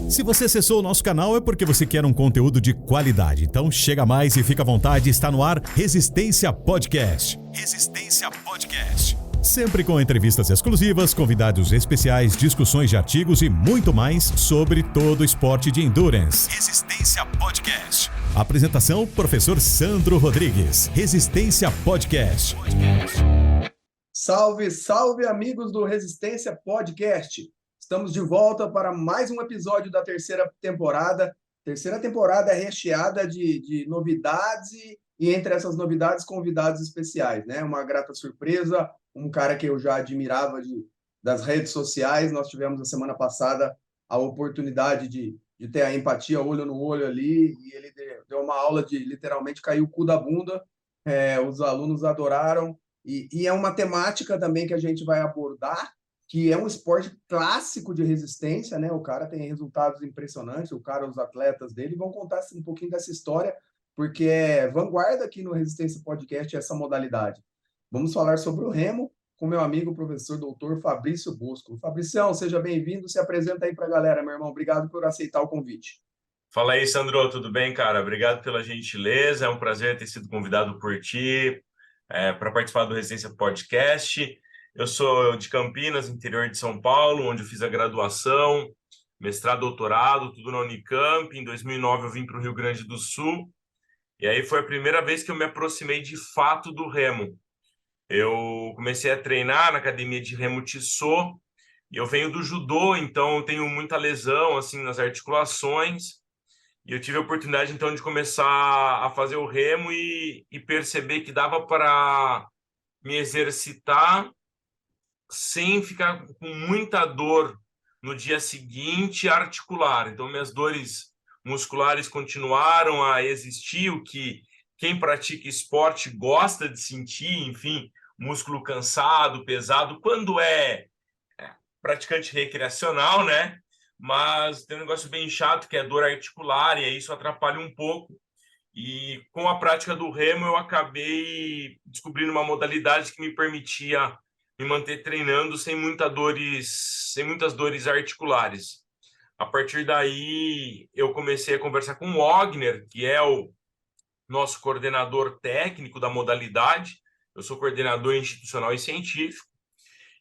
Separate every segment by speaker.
Speaker 1: Se você acessou o nosso canal é porque você quer um conteúdo de qualidade. Então chega mais e fica à vontade, está no ar Resistência Podcast. Resistência Podcast. Sempre com entrevistas exclusivas, convidados especiais, discussões de artigos e muito mais sobre todo o esporte de endurance. Resistência Podcast. Apresentação, professor Sandro Rodrigues. Resistência Podcast.
Speaker 2: Salve, salve amigos do Resistência Podcast. Estamos de volta para mais um episódio da terceira temporada. Terceira temporada é recheada de novidades e entre essas novidades, convidados especiais, né? Uma grata surpresa, um cara que eu já admirava das redes sociais. Nós tivemos na semana passada a oportunidade de ter a empatia olho no olho ali, e ele deu uma aula de literalmente cair o cu da bunda. Os alunos adoraram, e é uma temática também que a gente vai abordar, que é um esporte clássico de resistência, né? O cara tem resultados impressionantes, os atletas dele vão contar um pouquinho dessa história, porque é vanguarda aqui no Resistência Podcast essa modalidade. Vamos falar sobre o remo com meu amigo, professor doutor Fabrício Bosco. Fabricião, seja bem-vindo, se apresenta aí para a galera, meu irmão. Obrigado por aceitar o convite.
Speaker 3: Fala aí, Sandro, tudo bem, cara? Obrigado pela gentileza, é um prazer ter sido convidado por ti para participar do Resistência Podcast. Eu sou de Campinas, interior de São Paulo, onde eu fiz a graduação, mestrado, doutorado, tudo na Unicamp. Em 2009 eu vim para o Rio Grande do Sul, e aí foi a primeira vez que eu me aproximei de fato do remo. Eu comecei a treinar na academia de remo Tissot, e eu venho do judô, então eu tenho muita lesão assim, nas articulações, e eu tive a oportunidade então de começar a fazer o remo e perceber que dava para me exercitar sem ficar com muita dor no dia seguinte articular. Então, minhas dores musculares continuaram a existir, o que quem pratica esporte gosta de sentir, enfim, músculo cansado, pesado, quando é praticante recreacional, né? Mas tem um negócio bem chato, que é dor articular, e aí isso atrapalha um pouco. E com a prática do remo, eu acabei descobrindo uma modalidade que me permitia me manter treinando sem muitas dores articulares. A partir daí, eu comecei a conversar com o Wagner, que é o nosso coordenador técnico da modalidade. Eu sou coordenador institucional e científico.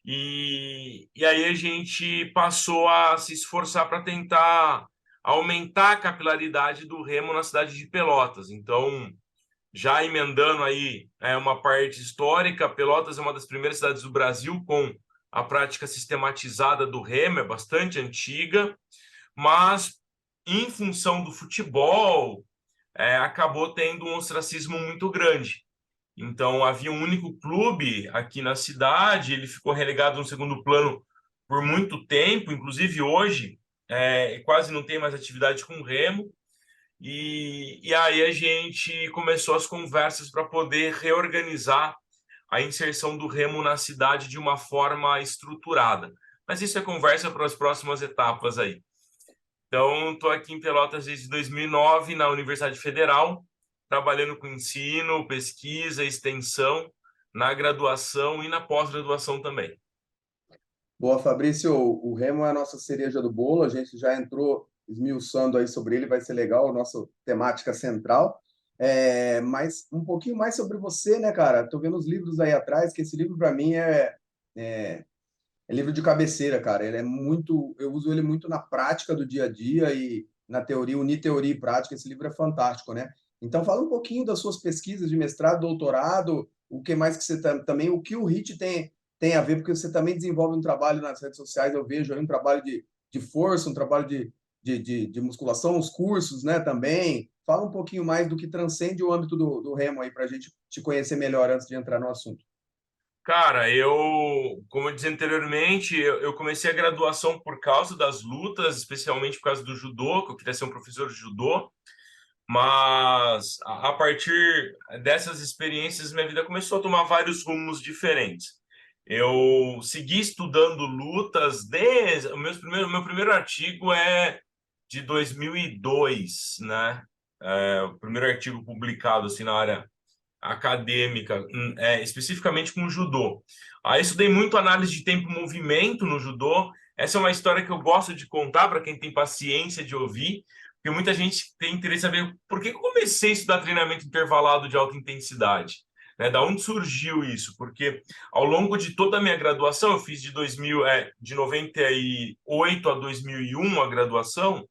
Speaker 3: E aí a gente passou a se esforçar para tentar aumentar a capilaridade do remo na cidade de Pelotas. Então, já emendando aí uma parte histórica, Pelotas é uma das primeiras cidades do Brasil com a prática sistematizada do remo, é bastante antiga, mas em função do futebol, acabou tendo um ostracismo muito grande. Então, havia um único clube aqui na cidade, ele ficou relegado no segundo plano por muito tempo, inclusive hoje, quase não tem mais atividade com remo. E aí a gente começou as conversas para poder reorganizar a inserção do remo na cidade de uma forma estruturada. Mas isso é conversa para as próximas etapas aí. Então, estou aqui em Pelotas desde 2009, na Universidade Federal, trabalhando com ensino, pesquisa, extensão, na graduação e na pós-graduação também.
Speaker 2: Boa, Fabrício. O remo é a nossa cereja do bolo, a gente já entrou esmiuçando aí sobre ele, vai ser legal, a nossa temática central. Mas um pouquinho mais sobre você, né, cara? Tô vendo os livros aí atrás, que esse livro para mim é livro de cabeceira, cara. Ele é muito, eu uso ele muito na prática do dia a dia e na teoria, unir teoria e prática. Esse livro é fantástico, né? Então fala um pouquinho das suas pesquisas de mestrado, doutorado, o que mais que você também, o que o HIIT tem a ver, porque você também desenvolve um trabalho nas redes sociais, eu vejo aí um trabalho de força, um trabalho de musculação, os cursos, né, também. Fala um pouquinho mais do que transcende o âmbito do remo aí, para a gente te conhecer melhor antes de entrar no assunto.
Speaker 3: Cara, como eu disse anteriormente, eu comecei a graduação por causa das lutas, especialmente por causa do judô, que eu queria ser um professor de judô, mas a partir dessas experiências, minha vida começou a tomar vários rumos diferentes. Eu segui estudando lutas desde... meu primeiro artigo é de 2002, né? O primeiro artigo publicado assim, na área acadêmica, especificamente com o judô. Aí estudei muito análise de tempo e movimento no judô, Essa é uma história que eu gosto de contar para quem tem paciência de ouvir, porque muita gente tem interesse em saber por que eu comecei a estudar treinamento intervalado de alta intensidade. Né? Da onde surgiu isso? Porque ao longo de toda a minha graduação, eu fiz de 98 a 2001 a graduação.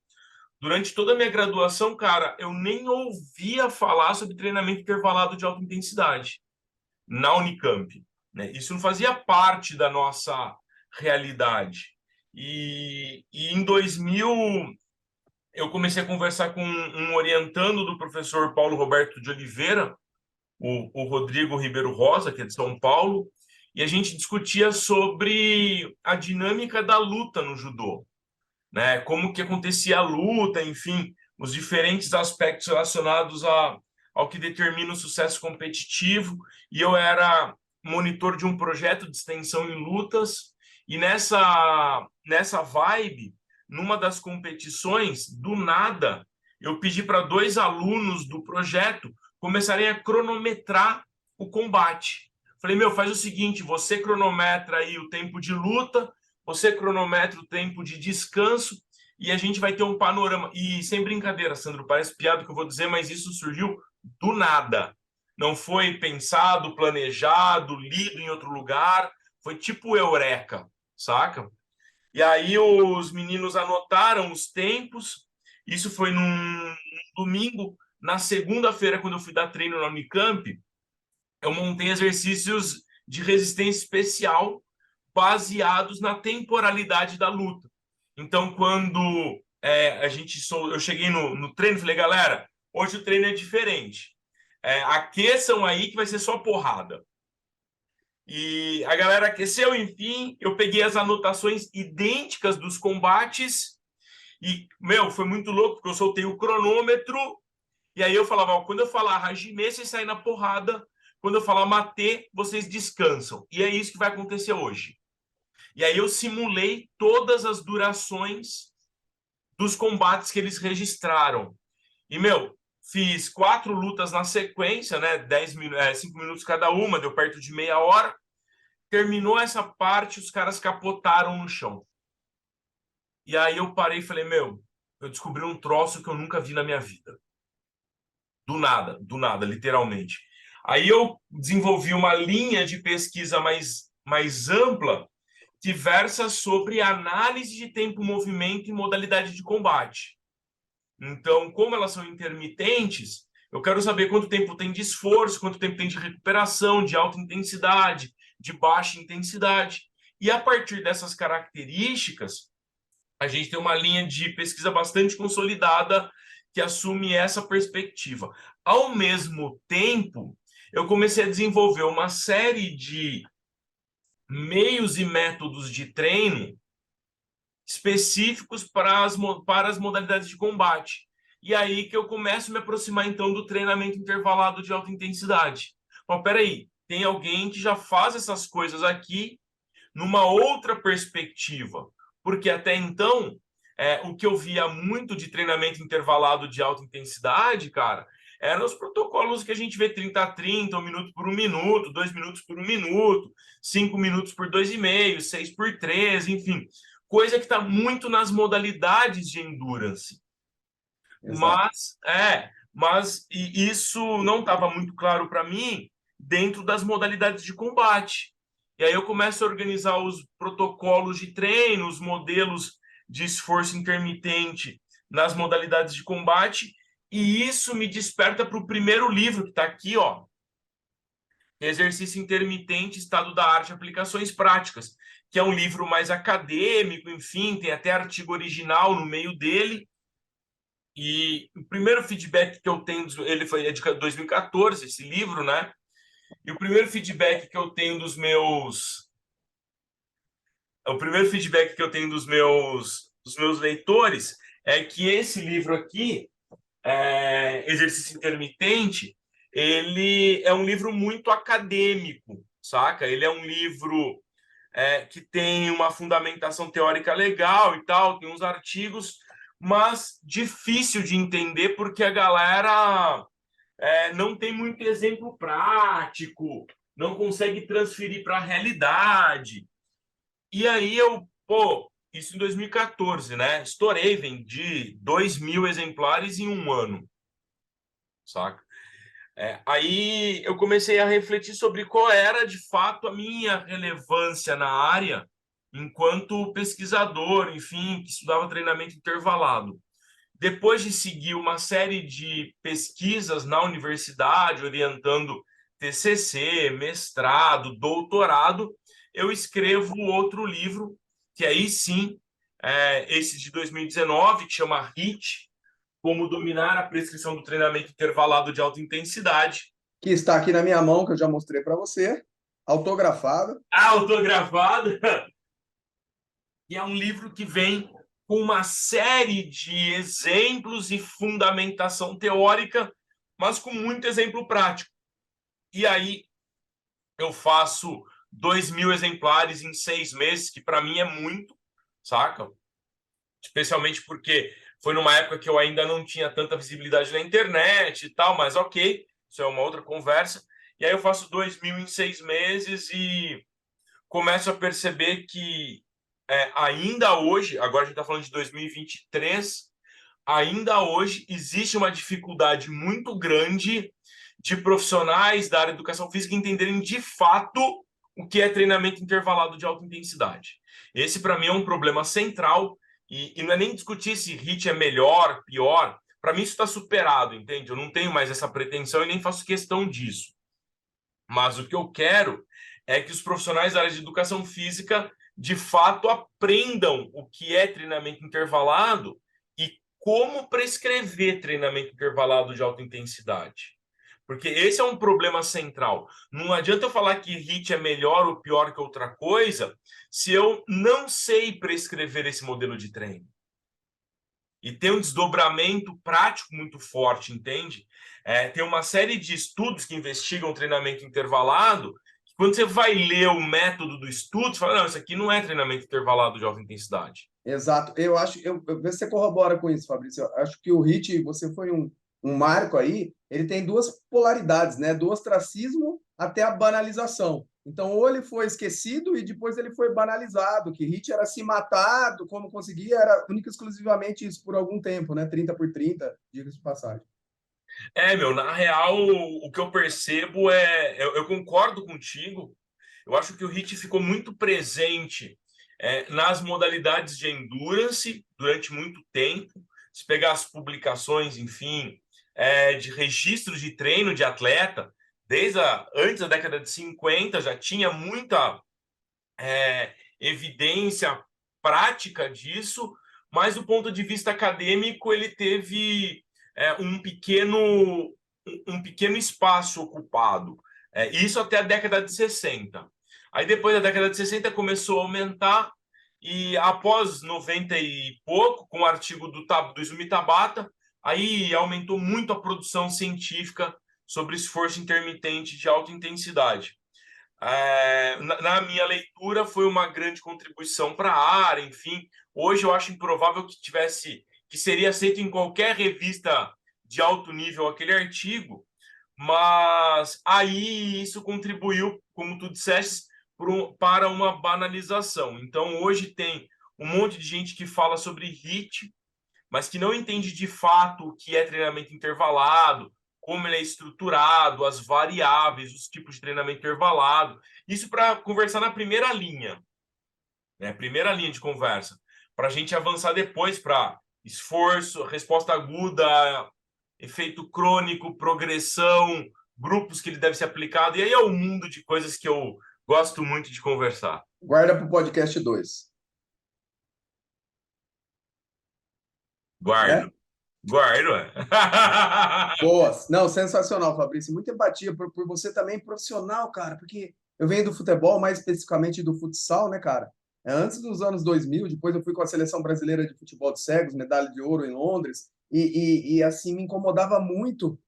Speaker 3: Durante toda a minha graduação, cara, eu nem ouvia falar sobre treinamento intervalado de alta intensidade na Unicamp. Né? Isso não fazia parte da nossa realidade. E em 2000, eu comecei a conversar com um orientando do professor Paulo Roberto de Oliveira, o Rodrigo Ribeiro Rosa, que é de São Paulo, e a gente discutia sobre a dinâmica da luta no judô, né? Como que acontecia a luta, enfim, os diferentes aspectos relacionados ao que determina o sucesso competitivo. E eu era monitor de um projeto de extensão em lutas, e nessa vibe, numa das competições, do nada, eu pedi para 2 alunos do projeto começarem a cronometrar o combate. Falei, faz o seguinte, você cronometra aí o tempo de luta, você cronometra o tempo de descanso, e a gente vai ter um panorama. E sem brincadeira, Sandro, parece piada que eu vou dizer, mas isso surgiu do nada. Não foi pensado, planejado, lido em outro lugar, foi tipo eureka, saca? E aí os meninos anotaram os tempos, isso foi num domingo. Na segunda-feira, quando eu fui dar treino na Unicamp, eu montei exercícios de resistência especial baseados na temporalidade da luta. Então, quando eu cheguei no treino, falei, galera, hoje o treino é diferente. Aqueçam aí que vai ser só porrada. E a galera aqueceu, enfim, eu peguei as anotações idênticas dos combates e, foi muito louco, porque eu soltei o cronômetro e aí eu falava, ó, quando eu falar hajime, vocês saem na porrada, quando eu falar mate, vocês descansam. E é isso que vai acontecer hoje. E aí eu simulei todas as durações dos combates que eles registraram. E, fiz 4 lutas na sequência, né? 5 minutos cada uma, deu perto de meia hora. Terminou essa parte, os caras capotaram no chão. E aí eu parei e falei, eu descobri um troço que eu nunca vi na minha vida. Do nada, literalmente. Aí eu desenvolvi uma linha de pesquisa mais ampla que versa sobre análise de tempo, movimento e modalidade de combate. Então, como elas são intermitentes, eu quero saber quanto tempo tem de esforço, quanto tempo tem de recuperação, de alta intensidade, de baixa intensidade. E a partir dessas características, a gente tem uma linha de pesquisa bastante consolidada que assume essa perspectiva. Ao mesmo tempo, eu comecei a desenvolver uma série de meios e métodos de treino específicos para as modalidades de combate. E aí que eu começo a me aproximar, então, do treinamento intervalado de alta intensidade. Bom, peraí, tem alguém que já faz essas coisas aqui numa outra perspectiva. Porque até então, o que eu via muito de treinamento intervalado de alta intensidade, cara, eram os protocolos que a gente vê 30 a 30, 1 minuto por 1 minuto, 2 minutos por 1 minuto, 5 minutos por 2,5, 6 por 3, enfim. Coisa que está muito nas modalidades de endurance. Exato. Mas isso não estava muito claro para mim dentro das modalidades de combate. E aí eu começo a organizar os protocolos de treino, os modelos de esforço intermitente nas modalidades de combate, e isso me desperta para o primeiro livro que está aqui, ó, Exercício Intermitente, Estado da Arte e Aplicações Práticas, que é um livro mais acadêmico, enfim, tem até artigo original no meio dele. E o primeiro feedback que eu tenho, é de 2014, esse livro, né? E o primeiro feedback que eu tenho dos meus leitores é que esse livro aqui, Exercício Intermitente, ele é um livro muito acadêmico, saca? Ele é um livro que tem uma fundamentação teórica legal e tal, tem uns artigos, mas difícil de entender porque a galera não tem muito exemplo prático, não consegue transferir para a realidade. E aí isso em 2014, né? Estourei, vendi 2.000 exemplares em um ano, saca? Aí eu comecei a refletir sobre qual era, de fato, a minha relevância na área enquanto pesquisador, enfim, que estudava treinamento intervalado. Depois de seguir uma série de pesquisas na universidade, orientando TCC, mestrado, doutorado, eu escrevo outro livro, que aí sim, esse de 2019, que chama HIIT, Como Dominar a Prescrição do Treinamento Intervalado de Alta Intensidade.
Speaker 2: Que está aqui na minha mão, que eu já mostrei para você, autografado.
Speaker 3: Autografado. E é um livro que vem com uma série de exemplos e fundamentação teórica, mas com muito exemplo prático. E aí eu faço 2.000 exemplares em 6 meses, que para mim é muito, saca? Especialmente porque foi numa época que eu ainda não tinha tanta visibilidade na internet e tal, mas ok, isso é uma outra conversa. E aí eu faço 2.000 em 6 meses e começo a perceber que ainda hoje, agora a gente está falando de 2023, ainda hoje existe uma dificuldade muito grande de profissionais da área de educação física entenderem de fato o que é treinamento intervalado de alta intensidade. Esse, para mim, é um problema central e não é nem discutir se HIIT é melhor, pior. Para mim, isso está superado, entende? Eu não tenho mais essa pretensão e nem faço questão disso. Mas o que eu quero é que os profissionais da área de educação física, de fato, aprendam o que é treinamento intervalado e como prescrever treinamento intervalado de alta intensidade. Porque esse é um problema central. Não adianta eu falar que HIIT é melhor ou pior que outra coisa se eu não sei prescrever esse modelo de treino. E tem um desdobramento prático muito forte, entende? Tem uma série de estudos que investigam treinamento intervalado, que quando você vai ler o método do estudo, você fala, não, isso aqui não é treinamento intervalado de alta intensidade.
Speaker 2: Exato. Eu acho, eu ver se você corrobora com isso, Fabrício. Eu acho que o HIIT, você foi um marco aí, ele tem duas polaridades, né? Do ostracismo até a banalização. Então, ou ele foi esquecido e depois ele foi banalizado, que HIIT era se matado, como conseguia, era única e exclusivamente isso por algum tempo, né? 30x30, diga-se de passagem.
Speaker 3: Na real, o que eu percebo eu concordo contigo, eu acho que o HIIT ficou muito presente nas modalidades de endurance durante muito tempo. Se pegar as publicações, enfim, de registros de treino de atleta, antes da década de 50, já tinha muita evidência prática disso, mas do ponto de vista acadêmico, ele teve um pequeno espaço ocupado. Isso até a década de 60. Aí depois da década de 60 começou a aumentar e após 90 e pouco, com o artigo do Izumi Tabata, aí aumentou muito a produção científica sobre esforço intermitente de alta intensidade. Na minha leitura, foi uma grande contribuição para a área, enfim. Hoje eu acho improvável que seria aceito em qualquer revista de alto nível aquele artigo, mas aí isso contribuiu, como tu disseste, para uma banalização. Então, hoje tem um monte de gente que fala sobre HIIT, mas que não entende de fato o que é treinamento intervalado, como ele é estruturado, as variáveis, os tipos de treinamento intervalado. Isso para conversar na primeira linha, né? Primeira linha de conversa, para a gente avançar depois para esforço, resposta aguda, efeito crônico, progressão, grupos que ele deve ser aplicado. E aí é um mundo de coisas que eu gosto muito de conversar.
Speaker 2: Guarda para o podcast 2.
Speaker 3: Guardo. Guardo,
Speaker 2: Boa. Não, sensacional, Fabrício. Muita empatia por você também, profissional, cara, porque eu venho do futebol, mais especificamente do futsal, né, cara? Antes dos anos 2000, depois eu fui com a Seleção Brasileira de Futebol de Cegos, medalha de ouro em Londres, e assim, me incomodava muito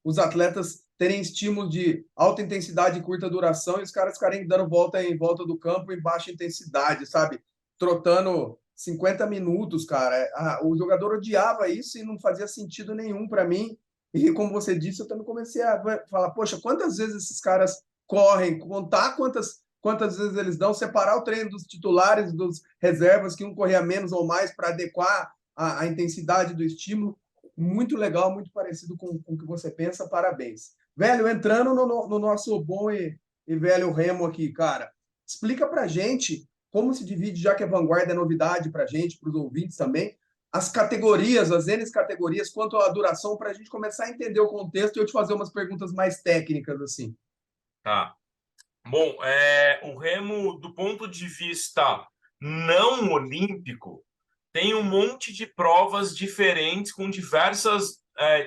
Speaker 2: os atletas terem estímulo de alta intensidade e curta duração e os caras ficarem dando volta em volta do campo em baixa intensidade, sabe? Trotando 50 minutos, cara. O jogador odiava isso e não fazia sentido nenhum para mim. E como você disse, eu também comecei a falar, poxa, quantas vezes esses caras correm, contar quantas quantas vezes eles dão, separar o treino dos titulares, dos reservas, que um corria menos ou mais para adequar a intensidade do estímulo. Muito legal, muito parecido com o que você pensa, parabéns. Velho, entrando no nosso bom e velho remo aqui, cara, explica pra gente como se divide, já que a vanguarda é novidade pra gente, para os ouvintes também, as categorias, as N categorias, quanto à duração, para a gente começar a entender o contexto e eu te fazer umas perguntas mais técnicas, assim.
Speaker 3: Tá. Bom, o remo, do ponto de vista não olímpico, tem um monte de provas diferentes com diversas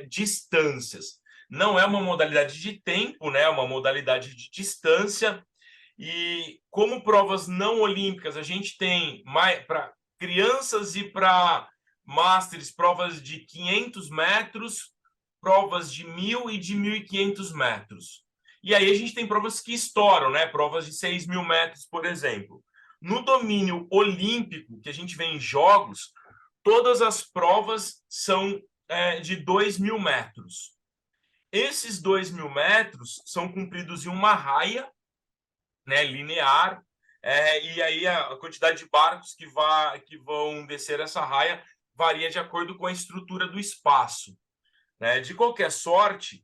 Speaker 3: distâncias. Não é uma modalidade de tempo, né? É uma modalidade de distância. E como provas não olímpicas, a gente tem para crianças e para masters provas de 500 metros, provas de 1.000 e de 1.500 metros. E aí a gente tem provas que estouram, né? Provas de 6.000 metros, por exemplo. No domínio olímpico, que a gente vê em jogos, todas as provas são de 2.000 metros. Esses 2.000 metros são cumpridos em uma raia, né, linear, e aí a quantidade de barcos que vão descer essa raia varia de acordo com a estrutura do espaço, né? De qualquer sorte,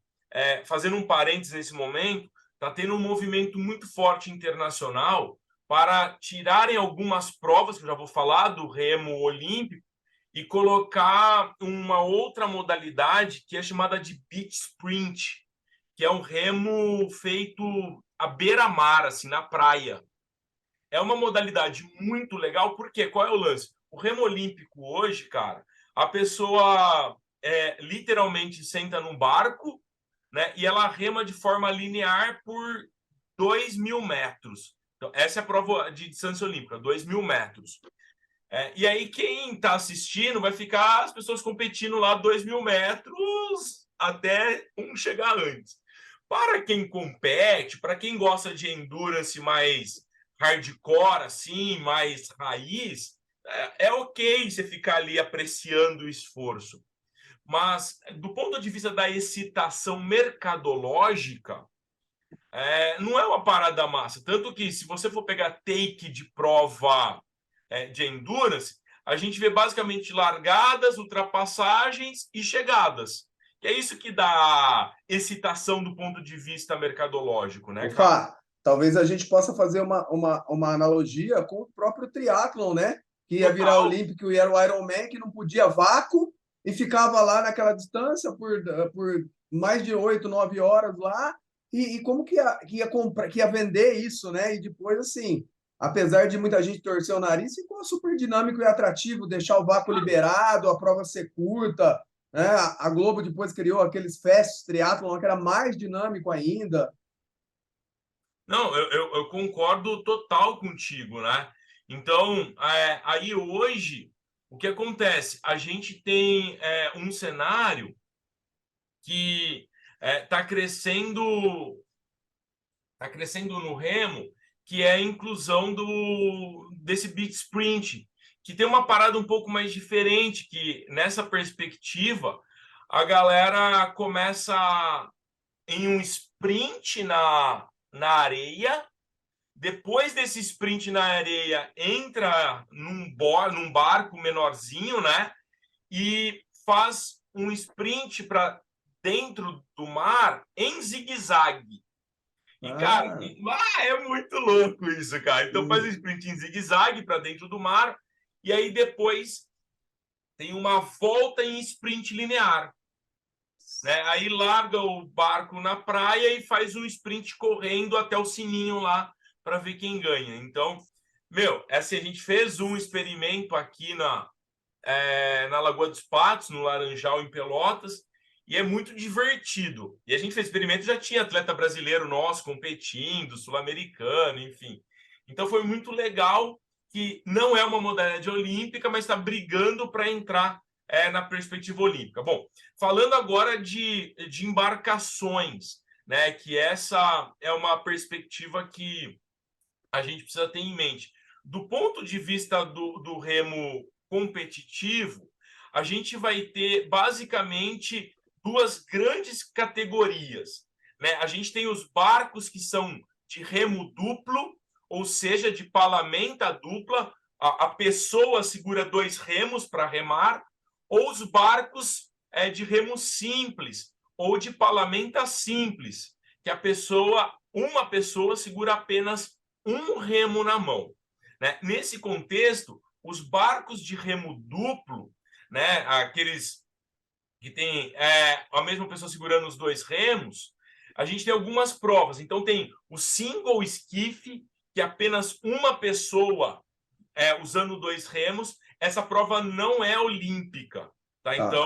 Speaker 3: fazendo um parênteses nesse momento, está tendo um movimento muito forte internacional para tirarem algumas provas, que eu já vou falar, do remo olímpico, e colocar uma outra modalidade que é chamada de beach sprint, que é um remo feito à beira-mar, assim, na praia. É uma modalidade muito legal, porque qual é o lance? O remo olímpico hoje, cara, a pessoa literalmente senta num barco, né, e ela rema de forma linear por 2.000 metros. Então, essa é a prova de distância olímpica, 2.000 metros. E aí, quem está assistindo vai ficar as pessoas competindo lá 2.000 metros até um chegar antes. Para quem compete, para quem gosta de endurance mais hardcore, assim, mais raiz, é ok você ficar ali apreciando o esforço. Mas, do ponto de vista da excitação mercadológica, não é uma parada massa. Tanto que, se você for pegar take de prova de endurance, a gente vê basicamente largadas, ultrapassagens e chegadas. E é isso que dá excitação do ponto de vista mercadológico, né, cara?
Speaker 2: Opa, talvez a gente possa fazer uma analogia com o próprio triatlon, né? Que ia virar
Speaker 3: Total.
Speaker 2: olímpico e era o Ironman, que não podia vácuo e ficava lá naquela distância por mais de 8, 9 horas lá. E como que ia comprar, que ia vender isso, né? E depois, assim, apesar de muita gente torcer o nariz, ficou super dinâmico e atrativo, deixar o vácuo liberado, a prova ser curta, né? A Globo depois criou aqueles fast triatlon, que era mais dinâmico ainda.
Speaker 3: Não, eu concordo total contigo, né? Então, aí hoje, o que acontece? A gente tem um cenário que está crescendo no remo, que é a inclusão desse beach sprint, que tem uma parada um pouco mais diferente, que nessa perspectiva a galera começa em um sprint na areia. Depois desse sprint na areia, entra num barco menorzinho, né? E faz um sprint para dentro do mar em zigue-zague. E, cara,
Speaker 2: Ah,
Speaker 3: é muito louco isso, cara. Então faz um sprint em zigue-zague para dentro do mar, e aí depois tem uma volta em sprint linear, né? Aí larga o barco na praia e faz um sprint correndo até o sininho lá para ver quem ganha. Então, assim, a gente fez um experimento aqui na Lagoa dos Patos, no Laranjal, em Pelotas, e é muito divertido. E a gente fez experimento, já tinha atleta brasileiro nosso competindo, sul-americano, enfim. Então foi muito legal, que não é uma modalidade olímpica, mas está brigando para entrar na perspectiva olímpica. Bom, falando agora de embarcações, né, que essa é uma perspectiva que a gente precisa ter em mente. Do ponto de vista do remo competitivo, a gente vai ter basicamente duas grandes categorias, né? A gente tem os barcos que são de remo duplo, ou seja, de palamenta dupla, a pessoa segura 2 remos para remar, ou os barcos de remo simples, ou de palamenta simples, que uma pessoa segura apenas um remo na mão. Né? Nesse contexto, os barcos de remo duplo, né, aqueles que tem a mesma pessoa segurando os 2 remos, a gente tem algumas provas. Então, tem o single skiff, que apenas uma pessoa usando 2 remos. Essa prova não é olímpica, tá? Então,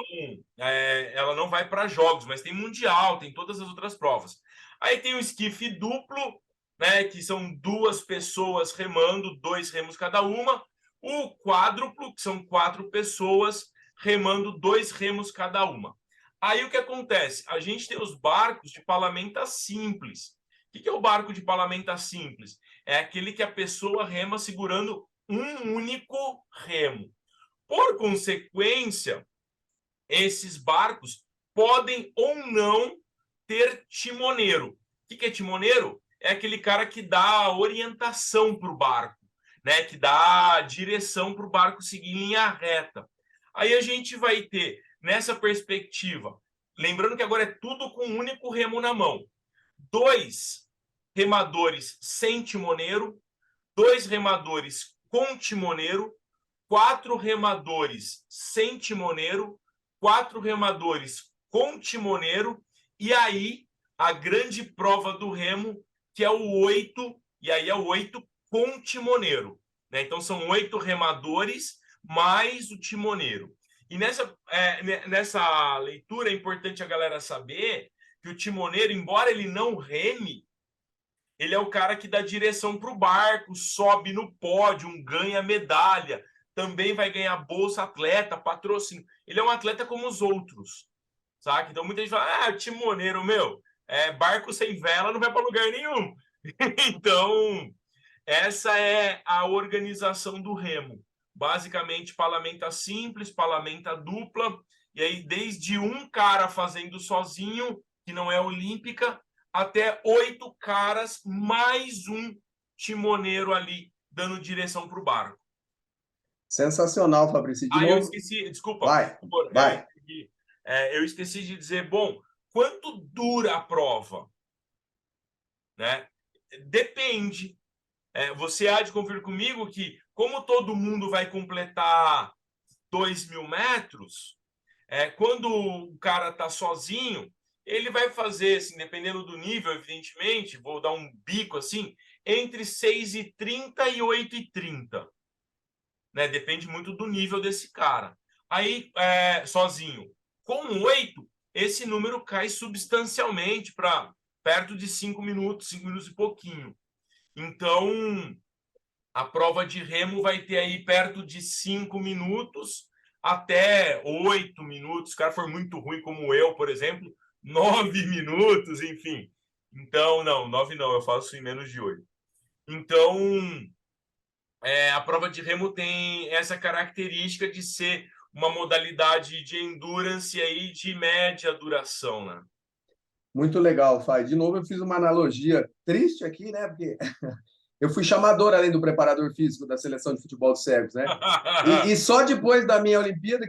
Speaker 3: ela não vai para jogos, mas tem mundial, tem todas as outras provas. Aí tem o esquife duplo, né, que são 2 pessoas remando, 2 remos cada uma. O quádruplo, que são 4 pessoas remando 2 remos cada uma. Aí o que acontece? A gente tem os barcos de palamenta simples. O que é o barco de palamenta simples? É aquele que a pessoa rema segurando um único remo. Por consequência, esses barcos podem ou não ter timoneiro. O que é timoneiro? É aquele cara que dá a orientação para o barco, né? Que dá a direção para o barco seguir em linha reta. Aí a gente vai ter, nessa perspectiva, lembrando que agora é tudo com um único remo na mão, 2 remadores sem timoneiro, 2 remadores com timoneiro, 4 remadores sem timoneiro, 4 remadores com timoneiro, e aí a grande prova do remo, que é o 8, e aí é o 8 com timoneiro. Né? Então, são 8 remadores mais o timoneiro. E nessa leitura é importante a galera saber que o timoneiro, embora ele não reme, ele é o cara que dá direção para o barco, sobe no pódio, ganha medalha, também vai ganhar bolsa atleta, patrocínio. Ele é um atleta como os outros, sabe? Então muita gente fala, timoneiro, barco sem vela não vai para lugar nenhum. Então, essa é a organização do remo. Basicamente, palamenta simples, palamenta dupla, e aí desde um cara fazendo sozinho, que não é olímpica, até 8 caras, mais um timoneiro ali, dando direção para o barco.
Speaker 2: Sensacional, Fabrício. De novo...
Speaker 3: eu esqueci, desculpa.
Speaker 2: Vai.
Speaker 3: Eu esqueci de dizer, quanto dura a prova? Né? Depende. Você há de conferir comigo que, como todo mundo vai completar 2.000 metros, quando o cara está sozinho, ele vai fazer, assim, dependendo do nível, evidentemente, vou dar um bico assim, entre 6h30 e 8h30. Né? Depende muito do nível desse cara. Aí, sozinho. Com 8, esse número cai substancialmente para perto de 5 minutos e pouquinho. Então, a prova de remo vai ter aí perto de 5 minutos até 8 minutos. Se o cara for muito ruim, como eu, por exemplo, 9 minutos, enfim. Então, não, 9 não, eu faço em menos de 8. Então, a prova de remo tem essa característica de ser uma modalidade de endurance aí de média duração, né?
Speaker 2: Muito legal, Fai. De novo, eu fiz uma analogia triste aqui, né? Porque eu fui chamador, além do preparador físico da seleção de futebol dos cegos, né? E só depois da minha Olimpíada,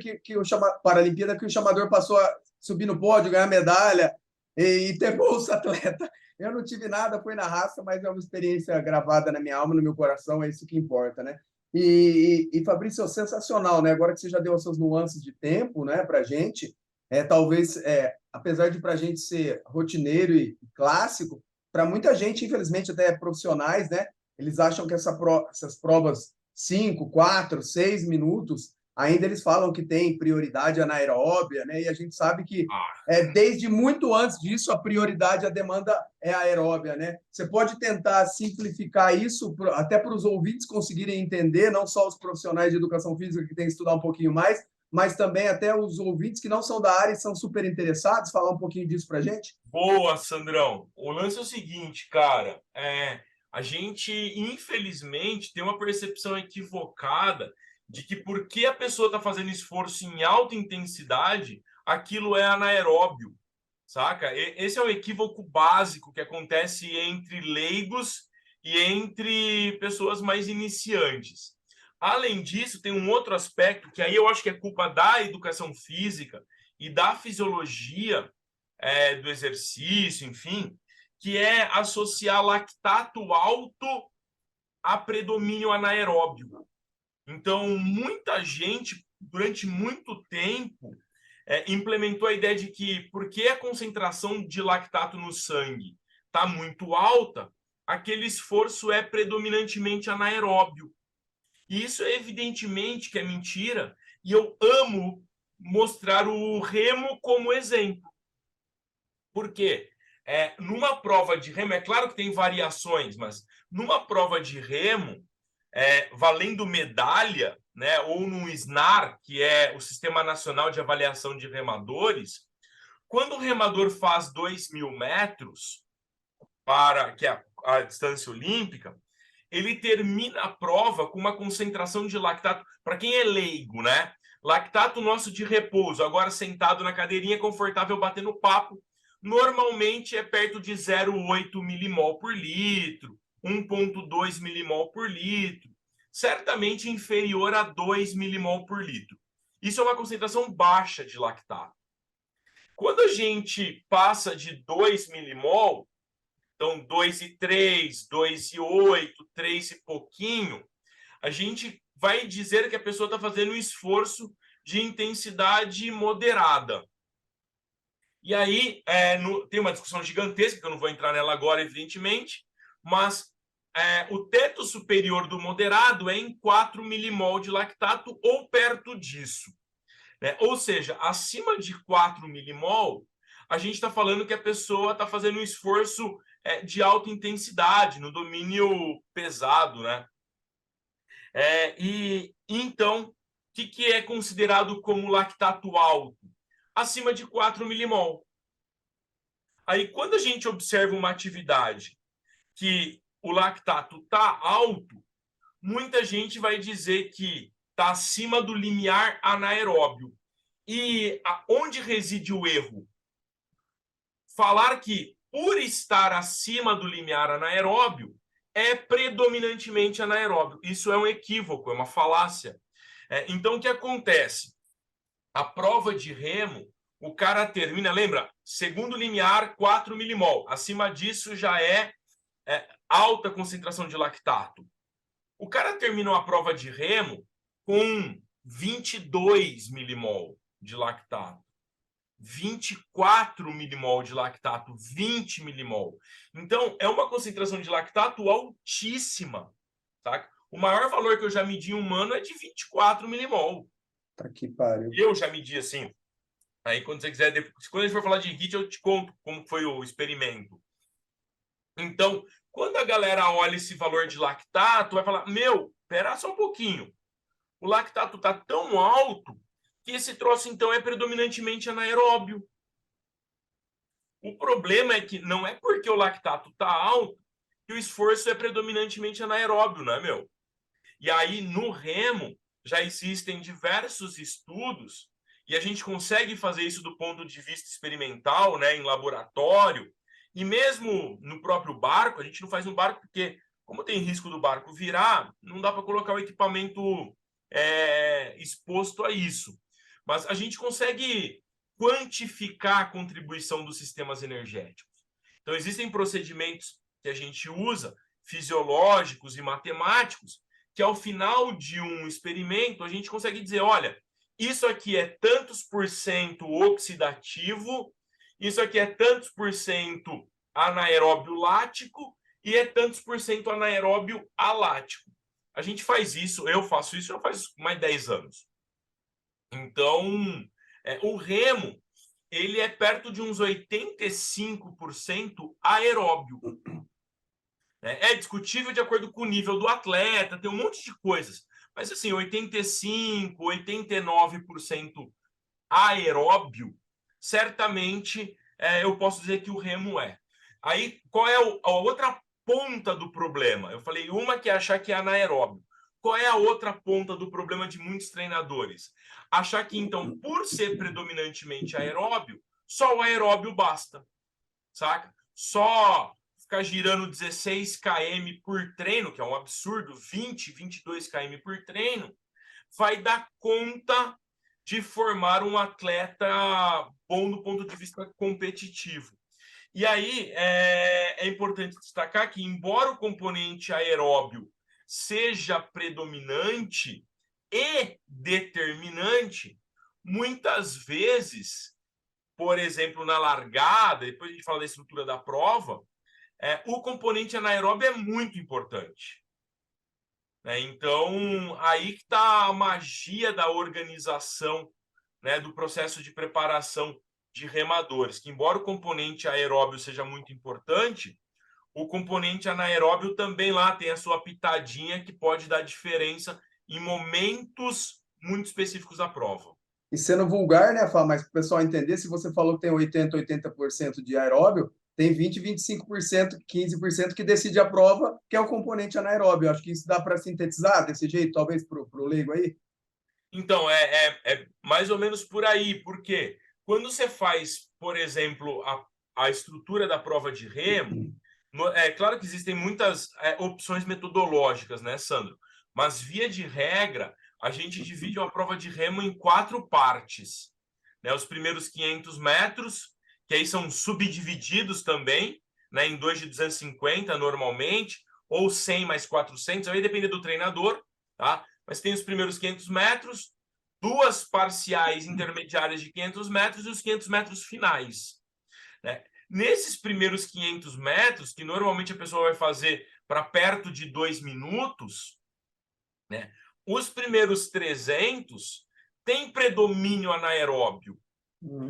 Speaker 2: Paralimpíada, que o chamador passou a subir no pódio, ganhar medalha e ter bolsa atleta. Eu não tive nada, foi na raça, mas é uma experiência gravada na minha alma, no meu coração, é isso que importa, né? E Fabrício, sensacional, né? Agora que você já deu as suas nuances de tempo, né, para a gente, talvez, apesar de para a gente ser rotineiro e clássico, para muita gente, infelizmente, até profissionais, né? Eles acham que essas provas 5, 4, 6 minutos, ainda eles falam que tem prioridade anaeróbia, né? E a gente sabe que desde muito antes disso, a prioridade, a demanda é aeróbia, né? Você pode tentar simplificar isso até para os ouvintes conseguirem entender, não só os profissionais de educação física que têm que estudar um pouquinho mais, mas também até os ouvintes que não são da área e são super interessados, falar um pouquinho disso para a gente?
Speaker 3: Boa, Sandrão. O lance é o seguinte, cara, a gente, infelizmente, tem uma percepção equivocada de que porque a pessoa está fazendo esforço em alta intensidade, aquilo é anaeróbio, saca? Esse é o equívoco básico que acontece entre leigos e entre pessoas mais iniciantes. Além disso, tem um outro aspecto que aí eu acho que é culpa da educação física e da fisiologia do exercício, enfim, que é associar lactato alto a predomínio anaeróbio. Então, muita gente, durante muito tempo, implementou a ideia de que, porque a concentração de lactato no sangue está muito alta, aquele esforço é predominantemente anaeróbio. E isso, evidentemente, que é mentira, e eu amo mostrar o remo como exemplo. Por quê? Numa prova de remo, é claro que tem variações, mas numa prova de remo, valendo medalha, né, ou no SNAR, que é o Sistema Nacional de Avaliação de Remadores, quando o remador faz 2.000 metros, que é a distância olímpica, ele termina a prova com uma concentração de lactato, para quem é leigo, né? Lactato nosso de repouso, agora sentado na cadeirinha, confortável, batendo papo, normalmente é perto de 0,8 milimol por litro, 1,2 milimol por litro, certamente inferior a 2 milimol por litro. Isso é uma concentração baixa de lactato. Quando a gente passa de 2 milimol, então 2,3, 2,8, 3 e pouquinho, a gente vai dizer que a pessoa está fazendo um esforço de intensidade moderada. E aí tem uma discussão gigantesca, que eu não vou entrar nela agora, evidentemente, mas o teto superior do moderado é em 4 milimol de lactato ou perto disso. Né? Ou seja, acima de 4 milimol, a gente está falando que a pessoa está fazendo um esforço de alta intensidade, no domínio pesado, né? E então, o que é considerado como lactato alto? Acima de 4 milimol. Aí, quando a gente observa uma atividade que o lactato está alto, muita gente vai dizer que está acima do limiar anaeróbio. E onde reside o erro? Falar que, por estar acima do limiar anaeróbio, é predominantemente anaeróbio. Isso é um equívoco, é uma falácia. Então, o que acontece? A prova de remo, o cara termina, lembra? Segundo limiar, 4 milimol. Acima disso já é alta concentração de lactato. O cara terminou a prova de remo com 22 milimol de lactato. 24 milimol de lactato, 20 milimol. Então, é uma concentração de lactato altíssima. Tá? O maior valor que eu já medi em humano é de 24 milimol.
Speaker 2: Tá que pariu.
Speaker 3: Eu já medi assim. Aí, quando você quiser, quando a gente for falar de HIIT, eu te conto como foi o experimento. Então, quando a galera olha esse valor de lactato, vai falar, espera só um pouquinho. O lactato está tão alto que esse troço, então, é predominantemente anaeróbio. O problema é que não é porque o lactato está alto que o esforço é predominantemente anaeróbio, não é, meu? E aí, no remo, já existem diversos estudos e a gente consegue fazer isso do ponto de vista experimental, né, em laboratório, e mesmo no próprio barco. A gente não faz no barco porque, como tem risco do barco virar, não dá para colocar o equipamento exposto a isso. Mas a gente consegue quantificar a contribuição dos sistemas energéticos. Então, existem procedimentos que a gente usa, fisiológicos e matemáticos, que ao final de um experimento a gente consegue dizer, olha, isso aqui é tantos por cento oxidativo, isso aqui é tantos por cento anaeróbio lático e é tantos por cento anaeróbio alático. A gente faz isso, eu faço isso já faz mais de 10 anos. Então, o remo, ele é perto de uns 85% aeróbio. É discutível de acordo com o nível do atleta, tem um monte de coisas. Mas, assim, 85%, 89% aeróbio, certamente eu posso dizer que o remo é. Aí, qual é a outra ponta do problema? Eu falei uma que é achar que é anaeróbio. Qual é a outra ponta do problema de muitos treinadores? Achar que, então, por ser predominantemente aeróbio, só o aeróbio basta, saca? Só ficar girando 16 km por treino, que é um absurdo, 20, 22 km por treino, vai dar conta de formar um atleta bom do ponto de vista competitivo. E aí é importante destacar que, embora o componente aeróbio seja predominante e determinante, muitas vezes, por exemplo, na largada, depois a gente fala da estrutura da prova, o componente anaeróbio é muito importante. Então, aí que está a magia da organização, né, do processo de preparação de remadores, que embora o componente aeróbio seja muito importante, o componente anaeróbio também lá tem a sua pitadinha que pode dar diferença em momentos muito específicos da prova.
Speaker 2: E sendo vulgar, né, Fá, mas para o pessoal entender, se você falou que tem 80% de aeróbio, tem 20, 25%, 15% que decide a prova, que é o componente anaeróbio. Acho que isso dá para sintetizar desse jeito, talvez para o leigo aí.
Speaker 3: Então, é mais ou menos por aí, porque quando você faz, por exemplo, a estrutura da prova de remo, é claro que existem muitas opções metodológicas, né, Sandro? Mas, via de regra, a gente divide uma prova de remo em 4 partes. Né? Os primeiros 500 metros, que aí são subdivididos também, né, em 2 de 250 normalmente, ou 100 mais 400, aí depende do treinador, tá? Mas tem os primeiros 500 metros, 2 parciais intermediárias de 500 metros e os 500 metros finais. Né? Nesses primeiros 500 metros, que normalmente a pessoa vai fazer para perto de 2 minutos, né? Os primeiros 300 têm predomínio anaeróbio.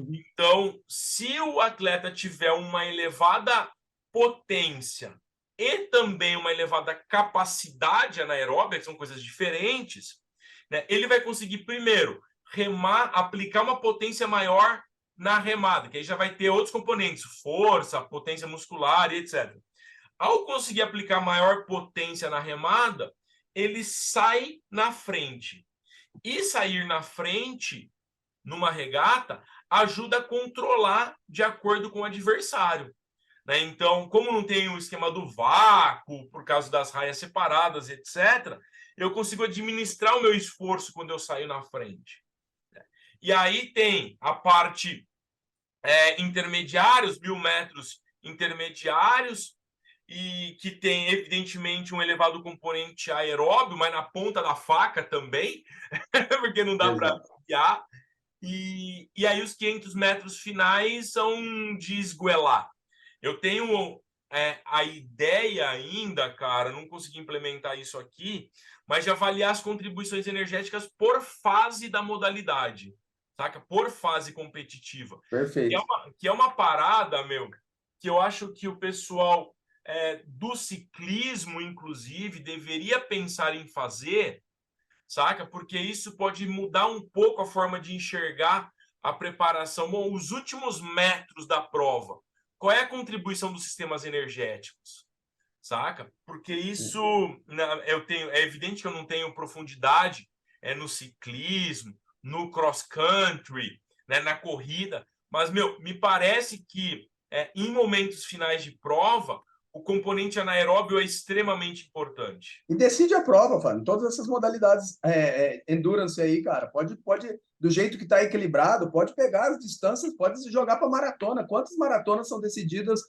Speaker 3: Então, se o atleta tiver uma elevada potência e também uma elevada capacidade anaeróbica, que são coisas diferentes, né, ele vai conseguir, primeiro, remar, aplicar uma potência maior na remada, que aí já vai ter outros componentes, força, potência muscular e etc. Ao conseguir aplicar maior potência na remada, ele sai na frente. E sair na frente, numa regata, ajuda a controlar de acordo com o adversário. Né? Então, como não tem o esquema do vácuo, por causa das raias separadas, etc., eu consigo administrar o meu esforço quando eu saio na frente. E aí tem a parte intermediária, os 1.000 metros intermediários, e que tem, evidentemente, um elevado componente aeróbio, mas na ponta da faca também, porque não dá para copiar. E aí os 500 metros finais são de esguelar. Eu tenho a ideia ainda, cara, não consegui implementar isso aqui, mas de avaliar as contribuições energéticas por fase da modalidade, saca? Por fase competitiva.
Speaker 2: Perfeito.
Speaker 3: Que é uma parada, meu, que eu acho que o pessoal do ciclismo, inclusive, deveria pensar em fazer, saca? Porque isso pode mudar um pouco a forma de enxergar a preparação. Bom, os últimos metros da prova, qual é a contribuição dos sistemas energéticos? Saca? Porque isso, é evidente que eu não tenho profundidade no ciclismo, no cross-country, né, na corrida, mas, meu, me parece que em momentos finais de prova, o componente anaeróbio é extremamente importante.
Speaker 2: E decide a prova, Fábio. Todas essas modalidades endurance aí, cara, pode, do jeito que está equilibrado, pode pegar as distâncias, pode se jogar para maratona. Quantas maratonas são decididas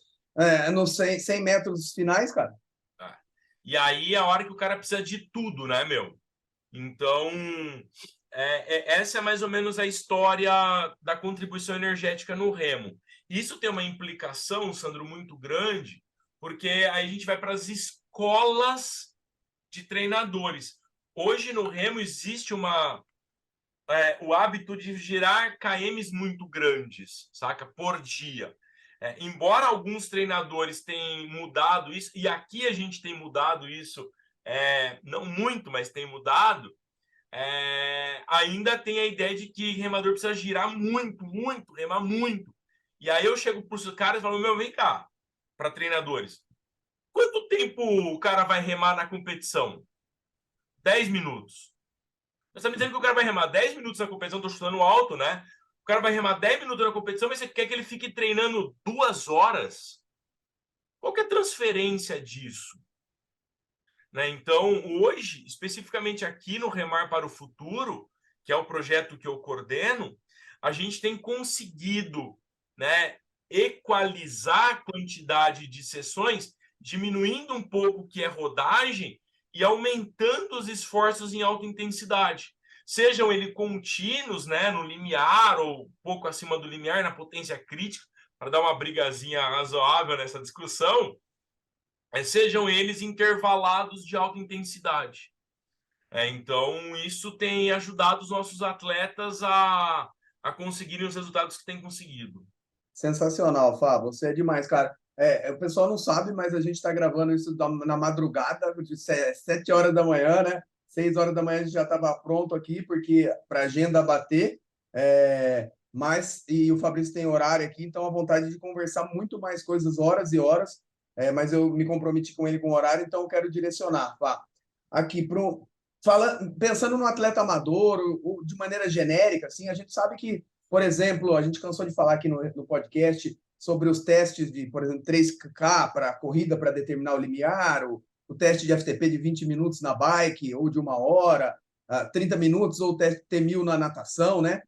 Speaker 2: nos 100 metros finais, cara?
Speaker 3: E aí é a hora que o cara precisa de tudo, né, meu? Então, essa é mais ou menos a história da contribuição energética no remo. Isso tem uma implicação, Sandro, muito grande, porque aí a gente vai para as escolas de treinadores. Hoje no remo existe o hábito de girar KMs muito grandes, saca? Por dia. Embora alguns treinadores tenham mudado isso, e aqui a gente tem mudado isso, não muito, mas tem mudado, ainda tem a ideia de que remador precisa girar muito, muito, remar muito. E aí eu chego para os caras e falo, meu, vem cá, para treinadores, quanto tempo o cara vai remar na competição? 10 minutos. Você está me dizendo que o cara vai remar 10 minutos na competição, estou chutando alto, né? O cara vai remar 10 minutos na competição, mas você quer que ele fique treinando 2 horas? Qual que é a transferência disso? Né? Então, hoje, especificamente aqui no Remar para o Futuro, que é o projeto que eu coordeno, a gente tem conseguido, né, equalizar a quantidade de sessões, diminuindo um pouco o que é rodagem e aumentando os esforços em alta intensidade. Sejam eles contínuos, né, no limiar ou pouco acima do limiar, na potência crítica, para dar uma brigazinha razoável nessa discussão, sejam eles intervalados de alta intensidade. Então, isso tem ajudado os nossos atletas a conseguirem os resultados que têm conseguido.
Speaker 2: Sensacional, Fábio. Você é demais, cara. O pessoal não sabe, mas a gente está gravando isso na madrugada, de 7 horas da manhã, né? 6 horas da manhã a gente já estava pronto aqui, porque para a agenda bater. E o Fabrício tem horário aqui, então a vontade de conversar muito mais coisas, horas e horas. Mas eu me comprometi com ele com o horário, então eu quero direcionar, Fá. Aqui, pensando no atleta amador, ou de maneira genérica, assim, a gente sabe que, por exemplo, a gente cansou de falar aqui no podcast sobre os testes de, por exemplo, 3K para corrida para determinar o limiar, o teste de FTP de 20 minutos na bike, ou de 1 hora, 30 minutos, ou o teste T1000 na natação, né?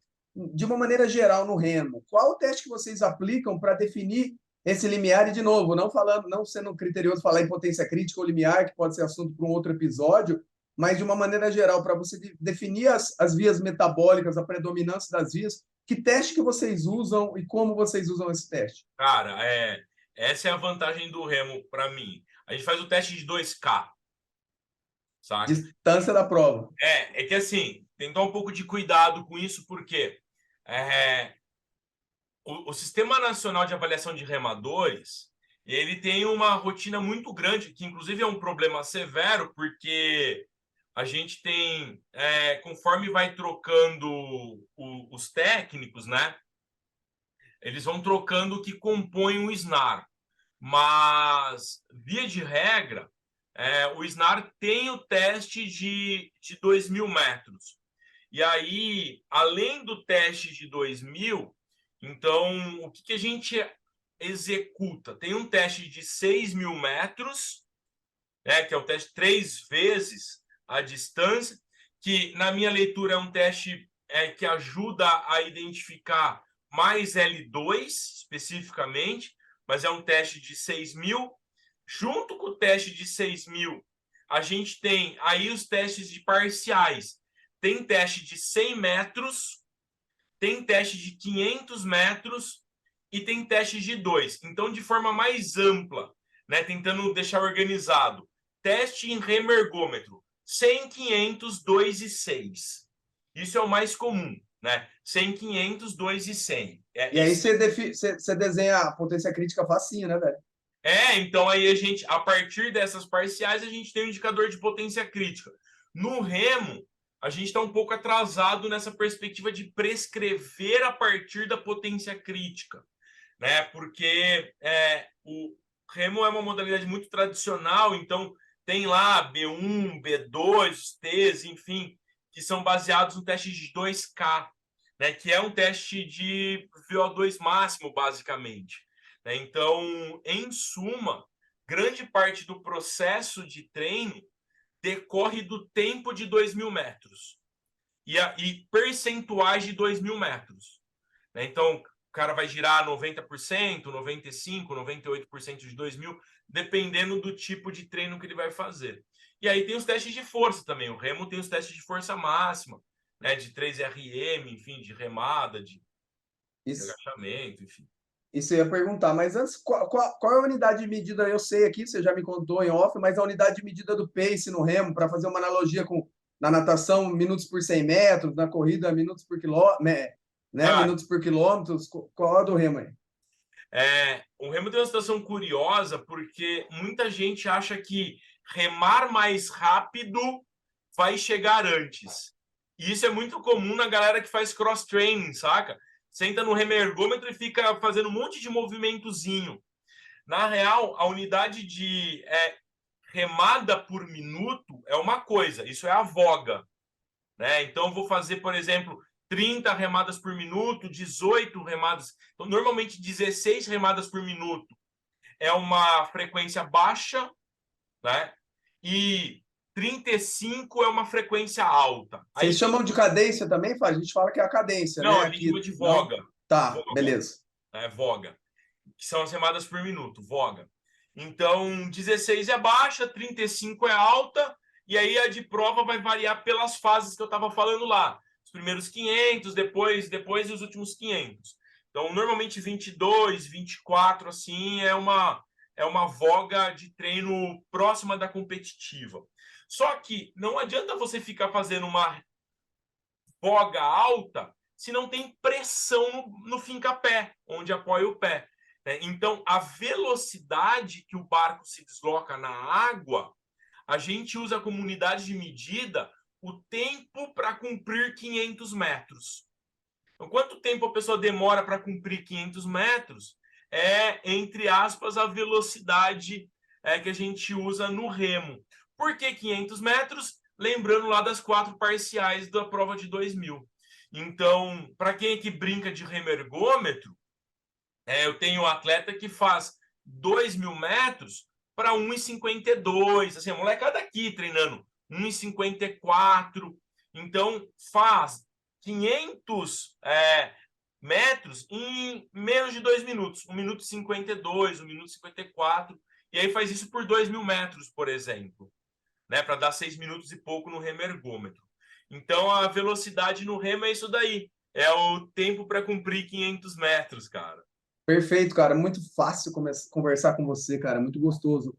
Speaker 2: De uma maneira geral, no remo, qual o teste que vocês aplicam para definir esse limiar? E, de novo, não sendo criterioso falar em potência crítica ou limiar, que pode ser assunto para um outro episódio, mas de uma maneira geral, para você definir as vias metabólicas, a predominância das vias, que teste que vocês usam e como vocês usam esse teste?
Speaker 3: Cara, essa é a vantagem do remo para mim. A gente faz o teste de 2K, saca?
Speaker 2: Distância da prova.
Speaker 3: É que assim, tem que dar um pouco de cuidado com isso, porque o Sistema Nacional de Avaliação de Remadores, ele tem uma rotina muito grande, que inclusive é um problema severo, porque a gente tem, conforme vai trocando os técnicos, né? Eles vão trocando o que compõe o SNAR. Mas, via de regra, o SNAR tem o teste de 2.000 metros. E aí, além do teste de 2.000, então, o que a gente executa? Tem um teste de 6.000 metros, né, que é o teste 3 vezes a distância, que, na minha leitura, é um teste que ajuda a identificar mais L2, especificamente, mas é um teste de 6.000. Junto com o teste de 6.000, a gente tem aí os testes de parciais. Tem teste de 100 metros, tem teste de 500 metros e tem teste de 2. Então, de forma mais ampla, né, tentando deixar organizado, teste em remergômetro, 100, 500, 2 e 6. Isso é o mais comum, né? 100, 500, 2 e 100.
Speaker 2: E aí você desenha a potência crítica facinho, né, velho?
Speaker 3: Então aí a partir dessas parciais, a gente tem um indicador de potência crítica. No remo, a gente está um pouco atrasado nessa perspectiva de prescrever a partir da potência crítica, né? Porque o remo é uma modalidade muito tradicional, então tem lá B1, B2, T's, enfim, que são baseados no teste de 2K, né? Que é um teste de VO2 máximo, basicamente. Então, em suma, grande parte do processo de treino decorre do tempo de 2.000 metros e percentuais de 2.000 metros. Então, o cara vai girar 90%, 95%, 98% de 2.000, dependendo do tipo de treino que ele vai fazer. E aí tem os testes de força também. O remo tem os testes de força máxima, né, de 3RM, enfim, de remada, de agachamento, enfim.
Speaker 2: Isso eu ia perguntar, mas antes, qual é a unidade de medida? Eu sei aqui, você já me contou em off, mas a unidade de medida do pace no remo, para fazer uma analogia com na natação, minutos por 100 metros, na corrida, minutos por quilômetro, né? Minutos por quilômetros, qual é a do remo aí?
Speaker 3: O remo tem uma situação curiosa, porque muita gente acha que remar mais rápido vai chegar antes. E isso é muito comum na galera que faz cross-training, saca? Senta no remergômetro e fica fazendo um monte de movimentozinho. Na real, a unidade de remada por minuto é uma coisa, isso é a voga, né? Então, eu vou fazer, por exemplo, 30 remadas por minuto, 18 remadas, então, normalmente 16 remadas por minuto. é uma frequência baixa, né? E 35 é uma frequência alta.
Speaker 2: Vocês
Speaker 3: Aí,
Speaker 2: chamam de cadência também, Fábio? A gente fala que é a cadência, né?
Speaker 3: não, a gente
Speaker 2: Aqui,
Speaker 3: chama de
Speaker 2: não?
Speaker 3: voga.
Speaker 2: Tá,
Speaker 3: Voga,
Speaker 2: beleza.
Speaker 3: né? Voga. Que são as remadas por minuto, voga. Então, 16 é baixa, 35 é alta, e aí a de prova vai variar pelas fases que eu estava falando lá. Os primeiros 500, depois os últimos 500. Então, normalmente 22, 24, assim, é uma voga de treino próxima da competitiva. Só que não adianta você ficar fazendo uma voga alta se não tem pressão no fincapé, onde apoia o pé. Então, a velocidade que o barco se desloca na água, a gente usa como unidade de medida o tempo para cumprir 500 metros. Então, quanto tempo a pessoa demora para cumprir 500 metros é, entre aspas, a velocidade que a gente usa no remo. Por que 500 metros? Lembrando lá das 4 parciais da prova de 2000. Então, para quem é que brinca de remergômetro, eu tenho um atleta que faz 2.000 metros para 1,52. Assim, a molecada aqui treinando 1,54. Então, faz 500 metros em menos de 2 minutos. 1 minuto e 52, 1 minuto e 54. E aí faz isso por 2.000 metros, por exemplo, né, para dar 6 minutos e pouco no remergômetro. Então, a velocidade no remo é isso daí. É o tempo para cumprir 500 metros, cara.
Speaker 2: Perfeito, cara. Muito fácil conversar com você, cara. Muito gostoso.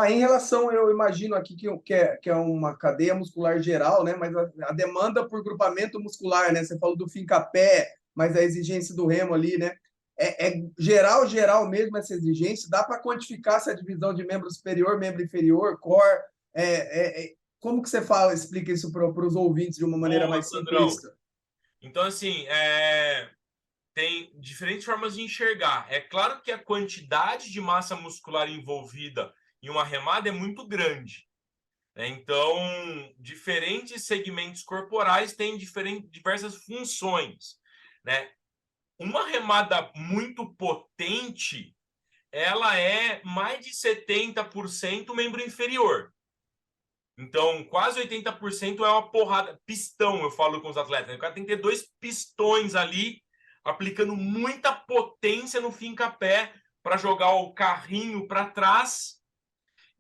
Speaker 2: Em relação, eu imagino aqui que é uma cadeia muscular geral, né? Mas a demanda por grupamento muscular, né? Você falou do fincapé, mas a exigência do remo ali, né? É geral mesmo essa exigência? Dá para quantificar essa divisão de membro superior, membro inferior, core? Como que você explica isso para os ouvintes de uma maneira mais
Speaker 3: Sandrão.
Speaker 2: simplista?
Speaker 3: Então, assim, tem diferentes formas de enxergar. É claro que a quantidade de massa muscular envolvida em uma remada é muito grande. Então, diferentes segmentos corporais têm diversas funções, né? Uma remada muito potente, ela é mais de 70% membro inferior. Então, quase 80% é uma porrada. Pistão, eu falo com os atletas. O cara tem que ter 2 pistões ali, aplicando muita potência no fincapé para jogar o carrinho para trás.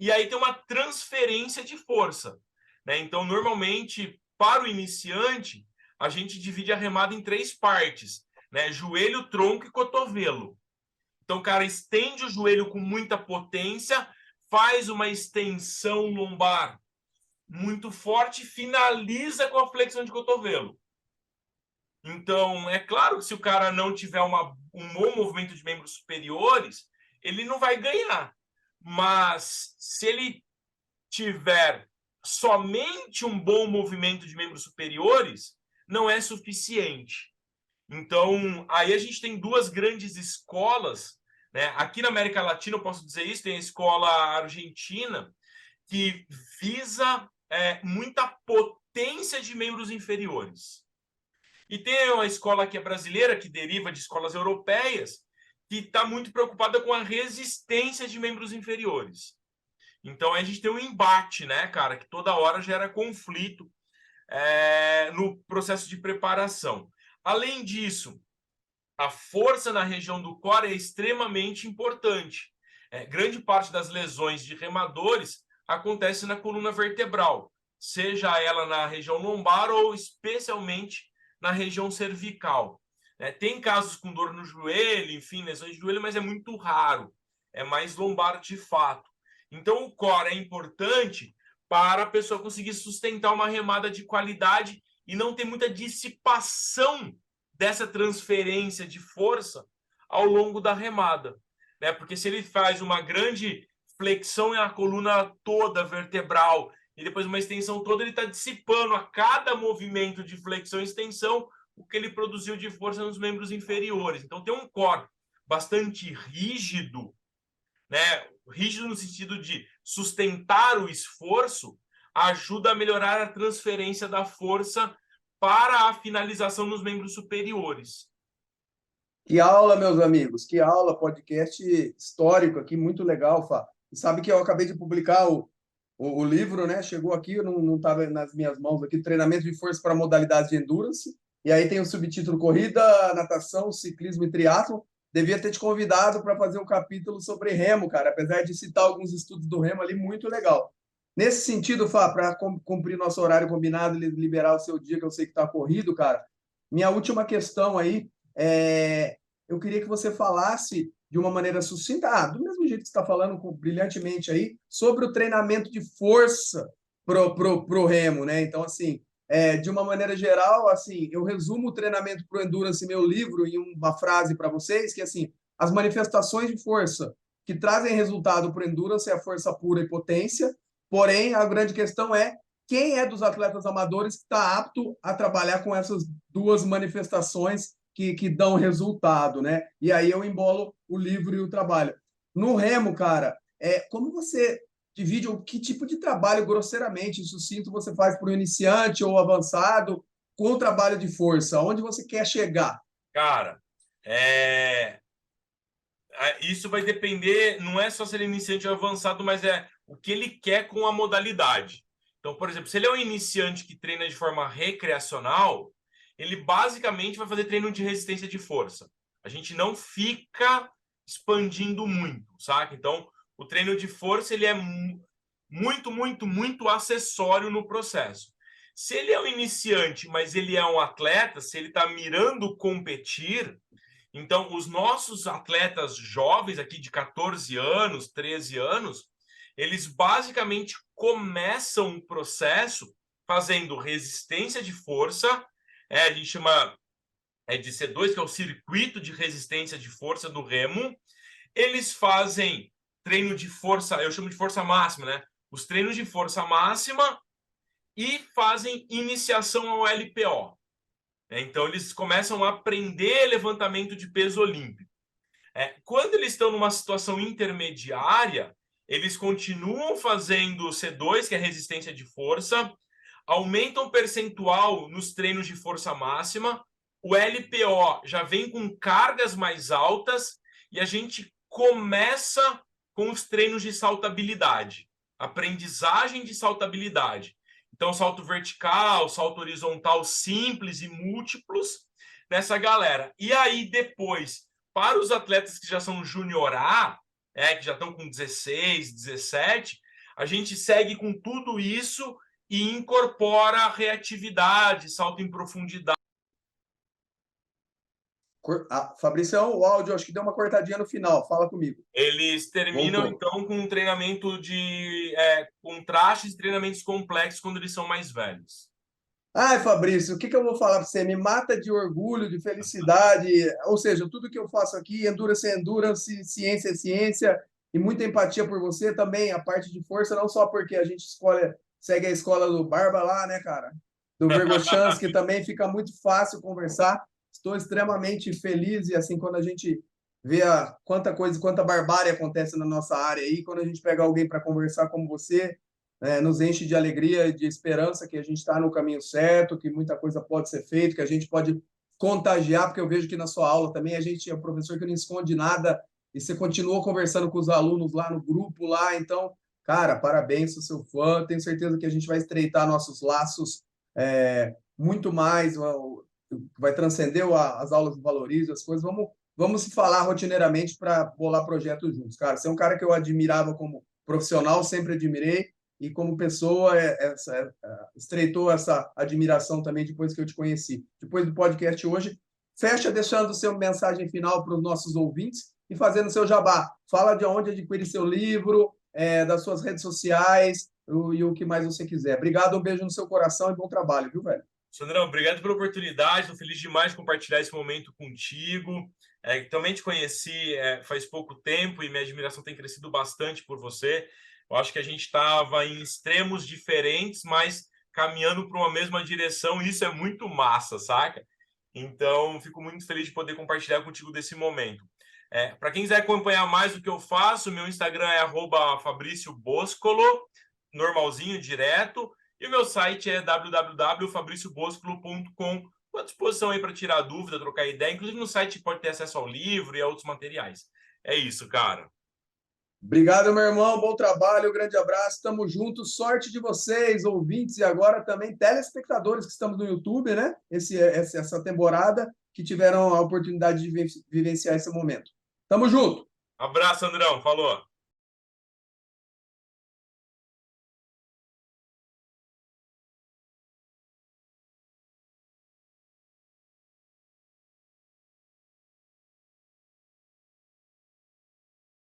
Speaker 3: E aí tem uma transferência de força, né? Então, normalmente, para o iniciante, a gente divide a remada em 3 partes, né? Joelho, tronco e cotovelo. Então, o cara estende o joelho com muita potência, faz uma extensão lombar muito forte, finaliza com a flexão de cotovelo. Então, é claro que se o cara não tiver um bom movimento de membros superiores, ele não vai ganhar. Mas se ele tiver somente um bom movimento de membros superiores, não é suficiente. Então, aí a gente tem 2 grandes escolas, né? Aqui na América Latina, eu posso dizer isso, tem a escola argentina, que visa muita potência de membros inferiores. E tem uma escola que é brasileira, que deriva de escolas europeias, que está muito preocupada com a resistência de membros inferiores. Então, a gente tem um embate, né, cara, que toda hora gera conflito no processo de preparação. Além disso, a força na região do core é extremamente importante. Grande parte das lesões de remadores acontece na coluna vertebral, seja ela na região lombar ou especialmente na região cervical. Tem casos com dor no joelho, enfim, lesões de joelho, mas é muito raro. É mais lombar de fato. Então, o core é importante para a pessoa conseguir sustentar uma remada de qualidade e não ter muita dissipação dessa transferência de força ao longo da remada, né? Porque se ele faz uma grande flexão na coluna toda vertebral e depois uma extensão toda, ele está dissipando a cada movimento de flexão e extensão o que ele produziu de força nos membros inferiores. Então, tem um core bastante rígido, né? Rígido no sentido de sustentar o esforço, ajuda a melhorar a transferência da força para a finalização nos membros superiores.
Speaker 2: Que aula, meus amigos, que aula, podcast histórico aqui, muito legal, Fá. E sabe que eu acabei de publicar o livro, né? Chegou aqui, não estava nas minhas mãos aqui, Treinamento de Força para Modalidades de Endurance. E aí tem o subtítulo Corrida, Natação, Ciclismo e Triatlo. Devia ter te convidado para fazer um capítulo sobre remo, cara, apesar de citar alguns estudos do remo ali, muito legal. Nesse sentido, Fá, para cumprir nosso horário combinado, liberar o seu dia, que eu sei que está corrido, cara, minha última questão aí eu queria que você falasse de uma maneira sucinta, do mesmo jeito que você está falando brilhantemente aí, sobre o treinamento de força pro remo, né? Então, assim, de uma maneira geral, assim, eu resumo o treinamento pro endurance, meu livro, em uma frase para vocês, que assim, as manifestações de força que trazem resultado pro endurance é a força pura e potência, porém, a grande questão é quem é dos atletas amadores que está apto a trabalhar com essas duas manifestações que dão resultado, né? E aí eu embolo o livro e o trabalho. No remo, cara, como você divide que tipo de trabalho, grosseiramente, sucinto, você faz para o iniciante ou avançado com o trabalho de força? Onde você quer chegar?
Speaker 3: Cara, isso vai depender, não é só se ele é iniciante ou avançado, mas é o que ele quer com a modalidade. Então, por exemplo, se ele é um iniciante que treina de forma recreacional, ele basicamente vai fazer treino de resistência de força. A gente não fica expandindo muito, saca? Então, o treino de força ele é muito acessório no processo. Se ele é um iniciante, mas ele é um atleta, se ele está mirando competir, então os nossos atletas jovens aqui de 14 anos, 13 anos, eles basicamente começam o processo fazendo resistência de força, a gente chama de C2, que é o circuito de resistência de força do remo. Eles fazem treino de força, eu chamo de força máxima, né? Os treinos de força máxima e fazem iniciação ao LPO. Então, eles começam a aprender levantamento de peso olímpico. Quando eles estão numa situação intermediária, eles continuam fazendo C2, que é resistência de força, aumentam o percentual nos treinos de força máxima, o LPO já vem com cargas mais altas e a gente começa com os treinos de saltabilidade, aprendizagem de saltabilidade. Então, salto vertical, salto horizontal simples e múltiplos nessa galera. E aí, depois, para os atletas que já são júnior A, que já estão com 16, 17, a gente segue com tudo isso e incorpora reatividade, salto em profundidade.
Speaker 2: Fabricião, o áudio acho que deu uma cortadinha no final, fala comigo.
Speaker 3: Eles terminam, voltou. Então, com um treinamento de contrastes e treinamentos complexos quando eles são mais velhos.
Speaker 2: Ai, Fabrício, o que eu vou falar para você? Me mata de orgulho, de felicidade. Ou seja, tudo que eu faço aqui, endurance é endurance, ciência é ciência, e muita empatia por você também, a parte de força, não só porque a gente segue a escola do Barba lá, né, cara? Do Vergochans, que também fica muito fácil conversar. Estou extremamente feliz e assim, quando a gente vê quanta coisa, quanta barbárie acontece na nossa área aí, quando a gente pega alguém para conversar como você, nos enche de alegria e de esperança que a gente está no caminho certo, que muita coisa pode ser feita, que a gente pode contagiar, porque eu vejo que na sua aula também a gente é um professor que não esconde nada e você continuou conversando com os alunos lá no grupo lá, então, cara, parabéns, sou seu fã, tenho certeza que a gente vai estreitar nossos laços muito mais, vai transcender as aulas do Valorize, as coisas, vamos se falar rotineiramente para bolar projetos juntos, cara, você é um cara que eu admirava como profissional, sempre admirei, e como pessoa estreitou essa admiração também depois que eu te conheci. Depois do podcast hoje, fecha deixando sua mensagem final para os nossos ouvintes e fazendo seu jabá. Fala de onde adquirir seu livro, das suas redes sociais e o que mais você quiser. Obrigado, um beijo no seu coração e bom trabalho, viu, velho?
Speaker 3: Sandrão, obrigado pela oportunidade, estou feliz demais de compartilhar esse momento contigo. Também te conheci faz pouco tempo e minha admiração tem crescido bastante por você. Eu acho que a gente estava em extremos diferentes, mas caminhando para uma mesma direção, e isso é muito massa, saca? Então, fico muito feliz de poder compartilhar contigo desse momento. Para quem quiser acompanhar mais do que eu faço, meu Instagram é @FabrícioBoscolo, normalzinho, direto, e o meu site é www.fabricioboscolo.com.br. Estou à disposição aí para tirar dúvida, trocar ideia. Inclusive no site pode ter acesso ao livro e a outros materiais. É isso, cara.
Speaker 2: Obrigado, meu irmão. Bom trabalho, grande abraço. Tamo junto. Sorte de vocês, ouvintes, e agora também telespectadores que estamos no YouTube, né? Essa temporada, que tiveram a oportunidade de vivenciar esse momento. Tamo junto.
Speaker 3: Abraço, Andrão. Falou.